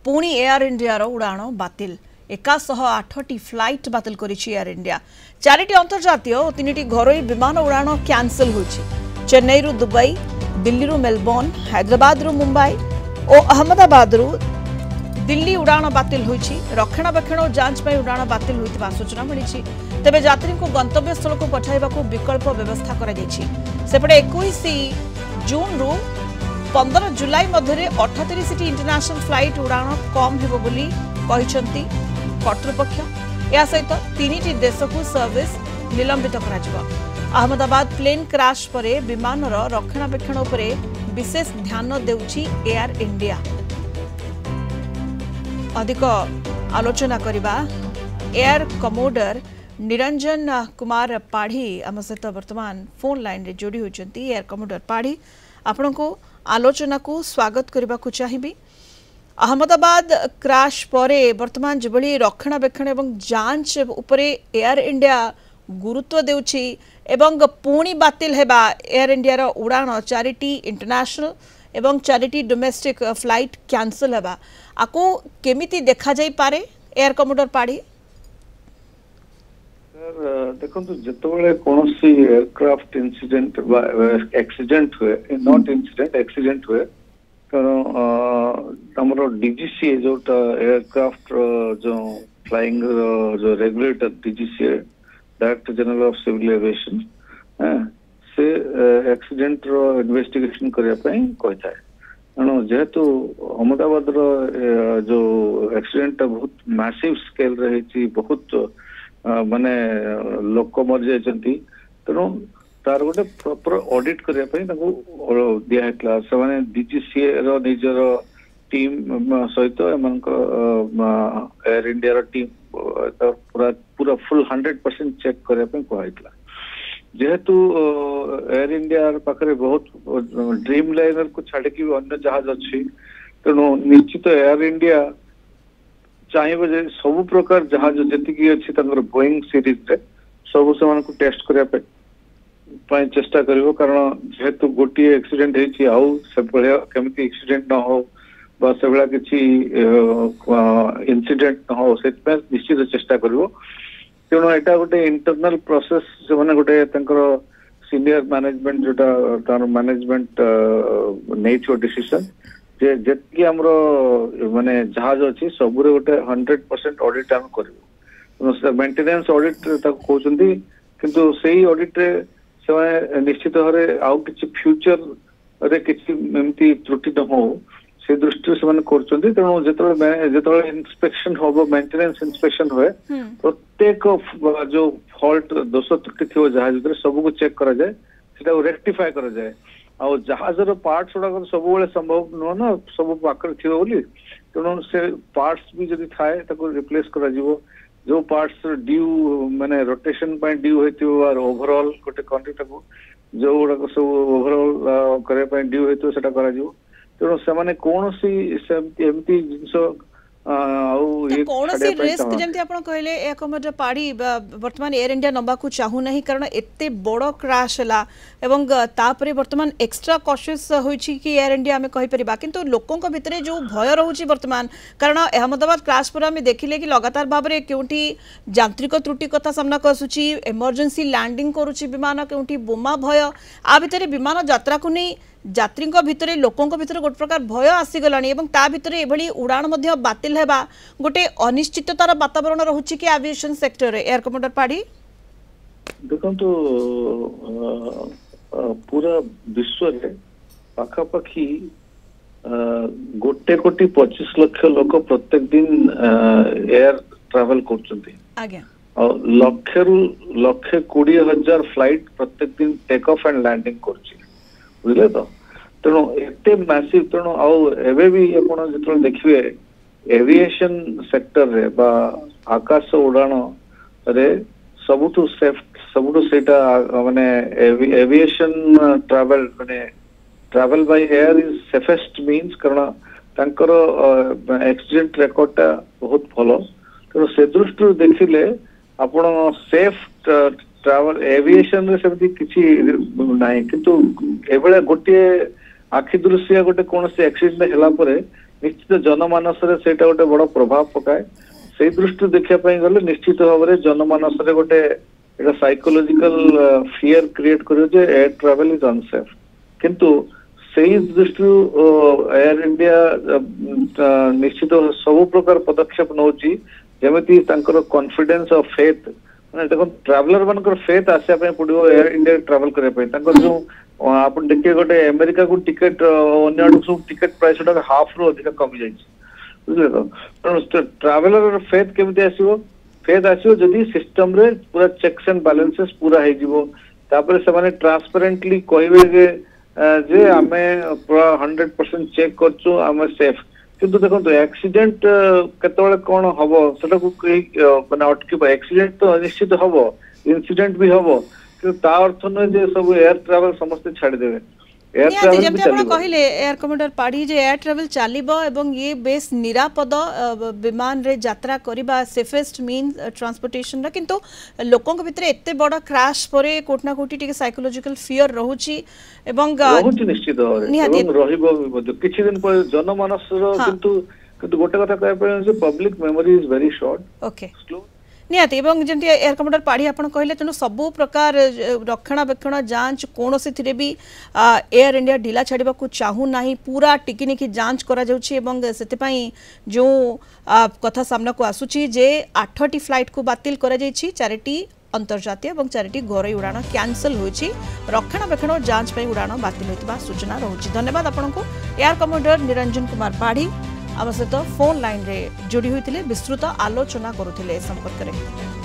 पुणी air India उड़ाण बातिल 108टी flight बातिल करिछि एयर इंडिया। 4टी अंतर्जातीय और 3टी घरोई विमान उड़ाण कैंसल होइछि। चेन्नई रु दुबई, दिल्ली रु मेलबोर्न, हैदराबाद रु मुंबई और अहमदाबाद रु दिल्ली उड़ाण बातिल होइछि। रक्षणाबेक्षण और जांच पर उड़ाण बातिल होइतिबा सूचना मिलिछि। तेबे यात्री को गंतव्य स्थल को पठाइबाकू विकल्प व्यवस्था करा जाइछि। सेपटे 21 जून रु 15 जुलाई मध्य 38टी इंटरनेशनल फ्लाइट उड़ाण कम हेबो बोली कहिसंती कर्तृपक्ष। या सहित 3टी देश को सर्विस निलंबित करा जिवो। अहमदाबाद प्लेन क्रैश परे विमानर रक्षणाबेक्षण उपरे विशेष ध्यान देउछि एयर इंडिया। अधिक आलोचना करिबा एयर कमोडर निरंजन कुमार पाढ़ी आम सहित वर्तमान फोन लाइन रे जोड़ी होइचंती। एयर कमोडर पाढ़ी आपण को आलोचना को स्वागत करने को चाहिए। अहमदाबाद क्रैश परे वर्तमान जिभली रक्षणाबेक्षण एवं जांच उपरे एयर इंडिया गुरुत्व देउछि एवं पुणी बातिल हेबा एयर इंडिया रो उड़ाण 4टी इंटरनेशनल एवं 4टी डोमेस्टिक फ्लाइट कैंसल हेबा आको केमिति देखा जाई पारे एयर कमोडर पाढ़ी? देखो जिते कौन सी एयरक्राफ्ट इंसिडेंट एक्सीडेंट हुए नॉट इंसिडेंट एक्सीडेंट हुए कारण डीजीसीए जो एयरक्राफ्ट जो फ्लाइंग जो regulator DGCA director general of civil aviation से एक्सीडेंट रो इन्वेस्टिगेशन करने कही था। कारण जेहेतु अहमदाबाद रो जो एक्सीडेंट बहुत मैसिव स्केल रही बहुत माने लोक मर जाइछंती तेणु तार गोटे प्रॉपर ऑडिट करने दिया से डीजीसीए रो निजर टीम सहित एयर इंडिया टीम पूरा पूरा फुल 100% चेक करने कहला। जेहेतु एयर इंडिया पाखे बहुत ड्रीम लाइनर को छाड़ की अन्य जहाज अच्छी तेणु निश्चित एयर इंडिया चाहिए जे सब प्रकार जहाज जी अच्छी बोइंग सीरीज रे सब से टेस्ट करने चेष्टा करिवो। कारण जेहेतु गोटे एक्सीडेंट होती एक्सीडेंट न हो से किसी इनसीडेंट न हो से निश्चित चेष्टा करिवो। तेणु यहाँ गोटे इंटरनल प्रोसेस से गोटे सीनियर मैनेजमेंट जोटा मैनेजमेंट नहीं डिसीजन जी आमर माने जहाज अच्छी सब गोटे 100% ऑडिट आम कर मेंटेनेंस ऑडिट कहते किंतु सही ऑडिट रे से निश्चित भाव आउ कि फ्यूचर रे किसी एमती त्रुटि न हो से दृष्टि से तेणु जो इंस्पेक्शन हम मेंटेनेंस इंस्पेक्शन हुए प्रत्येक जो फॉल्ट दोष त्रुटि थी जहाज सब को चेक करा जाए रेक्टिफाई करा जाए। आ जहाजर पार्ट्स गुड़ा सब संभव नुह ना सब पाखे थी बोली तेणु से पार्ट्स भी जब थाए रिप्लेस करा जो पार्ट्स ड्यू माने रोटेशन ड्यू होती ओभरऑल गोटे कंट्री जो गुड़ाक सब ओभरऑल करने ड्यू होती तेणु से कौन सी एमती जिनस रिस्क जमती आप कहले एयर कमोडर पाढ़ी वर्तमान एयर इंडिया नबा को चाहू नहीं कारण एते बड़ क्रैश है एवं तापरे वर्तमान एक्स्ट्रा कॉशियस होइछि कि एयर इंडिया आमे कहि परिबा किंतु लोकों को भितरे जो भय रहउछि वर्तमान कारण अहमदाबाद क्रैश पर आमे देखिले कि लगातार भाव में केउठी यांत्रिक त्रुटि कथा सामना को आसुछि इमरजेंसी लैंडिंग करूछि विमान केउठी बोमा भय आ भितरे विमान यात्रा को नहीं यात्री भितर लोकों भितर गोटे प्रकार भय आसीगलानी एवं ता भितर एभली उड़ाण मध्य बातिल हेबा गोटे अनिश्चिततार वातावरण रहुछि कि एविएशन सेक्टर रे एयर कमोडर पाढ़ी? देखंतु पूरा विश्व रे पाखापाखी 1.25 लाख लोक प्रत्येक दिन एयर ट्रैवल करछंती। आज्ञा लक्षे 20,000 फ्लाइट प्रत्येक दिन टेक ऑफ एंड लैंडिंग करछि बुझले तो तेणु एते मैसिव तेणु आवे भी जो देखिए एविएशन सेक्टर रे बा आकाश उड़ाण रे सबुठु सेफ सबुठु सेटा माने एविएशन ट्रैवल माने travel by air is safest means कारण तांकर एक्सीडेंट रिकॉर्ड बहुत भलो तेणु से दृष्टि देखिले आपण सेफ ट्रैवल एविएशन रे सेमती किछि नाही किंतु एबळे गोटे आखि दृश्य गोटे कौन से एक्सीडेंट होला परे निश्चित जनमानस से गोटे बड़ प्रभाव पकाए से दृष्टि देखा गले निश्चित भाव में जनमानस गोटे साइकोलॉजिकल फियर क्रिएट कर एयर ट्रैवल इज अनसेफ किंतु से दृष्टि एयर इंडिया निश्चित सब प्रकार पदक्षेप नौची जमी कॉन्फिडेंस और फेथ मैंने देखो ट्रैवलर मान फेथ आसापी पड़ो एयर इंडिया ट्रैवल करने जो आप देखिए गोटे अमेरिका को टिकेट अन्य सब टिकेट प्राइस हाफ रु अधिक कमी जाए बुझे तो ट्रैवलर फेथ केमी आसो फेथ आसो जदि सिस्टम रे पूरा चेक्स एंड बैलेंसेस पूरा हो से ट्रांसपेरेंटली कहे जे आमे पूरा 100% चेक करछु आमे सेफ किंतु देखो एक्सीडेंट केतबेले कोन हबो सेटा को माने अटकी एक्सीडेंट तो निश्चित हबो इंसिडेंट भी हबो कि ता अर्थ न जे सब एयर ट्रैवल समस्त छाड़ देबे एयर ट्रैवल जमते आपण कहिले एयर कमांडर पाड़ी जे एयर ट्रैवल चलिबो एवं ये बेस निरापद विमान रे यात्रा करिबा सेफेस्ट मीन ट्रांसपोर्टेशन रा किंतु लोकन के भितरे एते बड़ा क्रैश परे कोटना कोटी टिके साइकोलॉजिकल फियर रहउची एवं रहउची निश्चित एवं रहिबो किछि दिन पर जनमानस रो किंतु गोटे कथा कहै पर public memory is very short okay निहाती जमी एयर कमांडर पाड़ी आप कहले तेणु सबू प्रकार रक्षणाबेक्षण जांच कौन से भी एयर इंडिया ढिला छाड़ा को चाहू ना पूरा टिकिनिकी जांच करा जो कथा सामना को आसूची जे 8टी फ्लाइट को बातिल करा 4टी अंतर्जातीय और 4टी घरोई उड़ाण कैंसल होइछि रक्षणाबेक्षण और जांच उड़ाण बातिल होइतिबा सूचना रहुछि। धन्यवाद आपनको एयर कमांडर निरंजन कुमार पाढ़ी आम सहित फोन लाइन रे जोड़ी होते विस्तृत आलोचना करुले संपर्क में।